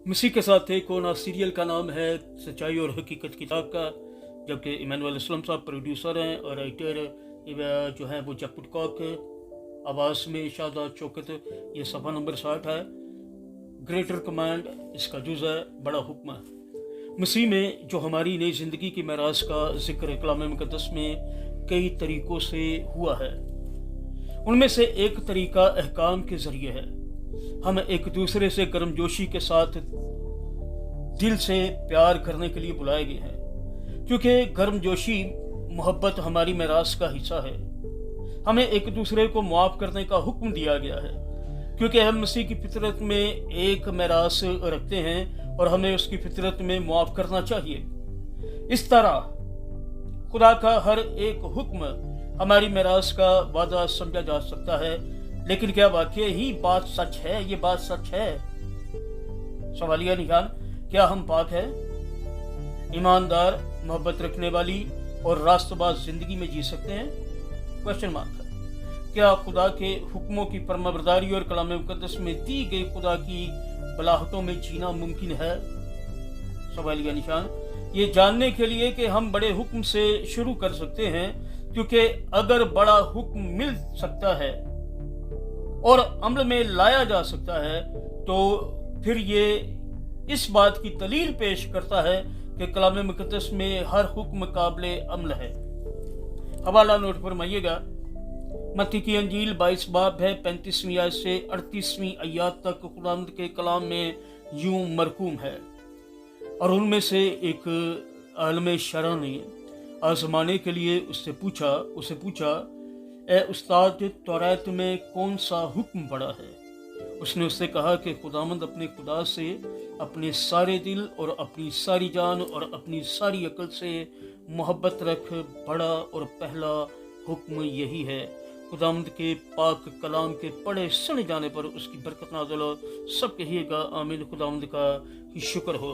मसीह के साथ थे कोना सीरियल का नाम है सच्चाई और हकीकत किताब का, जबकि इमानुएल असलम साहब प्रोड्यूसर हैं और राइटर जो है वो जैक वुडकॉक, आवाज़ में शादा चौकत। ये सफ़ा नंबर 60 है। ग्रेटर कमांड इसका जुज़ है, बड़ा हुक्म है। मसीह में जो हमारी नई ज़िंदगी की मेराज का जिक्र कलाम मुक़द्दस में कई तरीक़ों से हुआ है। उनमें से एक तरीक़ा अहकाम के ज़रिए है। हम एक दूसरे से गर्मजोशी के साथ दिल से प्यार करने के लिए बुलाए गए हैं, क्योंकि गर्मजोशी मोहब्बत हमारी मेराज का हिस्सा है। हमें एक दूसरे को मुआफ़ करने का हुक्म दिया गया है, क्योंकि हम मसीह की फितरत में एक मेराज रखते हैं और हमें उसकी फितरत में मुआफ़ करना चाहिए। इस तरह खुदा का हर एक हुक्म हमारी मेराज का वादा समझा जा सकता है। लेकिन क्या वाकई ही बात सच है? ये बात सच है? सवालिया निशान। क्या हम पाक है, ईमानदार, मोहब्बत रखने वाली और रास्तबाज जिंदगी में जी सकते हैं? क्वेश्चन मार्क है। क्या खुदा के हुक्मों की फरमाबरदारी और कलाम मुक़द्दस में दी गई खुदा की बलाहतों में जीना मुमकिन है? सवालिया निशान। ये जानने के लिए कि हम बड़े हुक्म से शुरू कर सकते हैं, क्योंकि अगर बड़ा हुक्म मिल सकता है और अमल में लाया जा सकता है, तो फिर ये इस बात की दलील पेश करता है कि कलाम मुक़द्दस में हर हुक्म काबिल अमल है। हवाला नोट फरमाइएगा। मत्ती की अंजील 22 बाब है, 35वीं आयत से 38वीं आयत तक खुदावंद के कलाम में यूं मरकूम है। और उनमें से एक आलम शरा ने आजमाने के लिए उससे पूछा, ए उस्ताद, तौरात में कौन सा हुक्म पड़ा है? उसने उससे कहा कि खुदावंद अपने खुदा से अपने सारे दिल और अपनी सारी जान और अपनी सारी अकल से मोहब्बत रख। बड़ा और पहला हुक्म यही है। खुदावंद के पाक कलाम के पढ़े सुने जाने पर उसकी बरकत नाज़िल हो। सब कहिएगा आमीन। खुदावंद का ही शुक्र हो।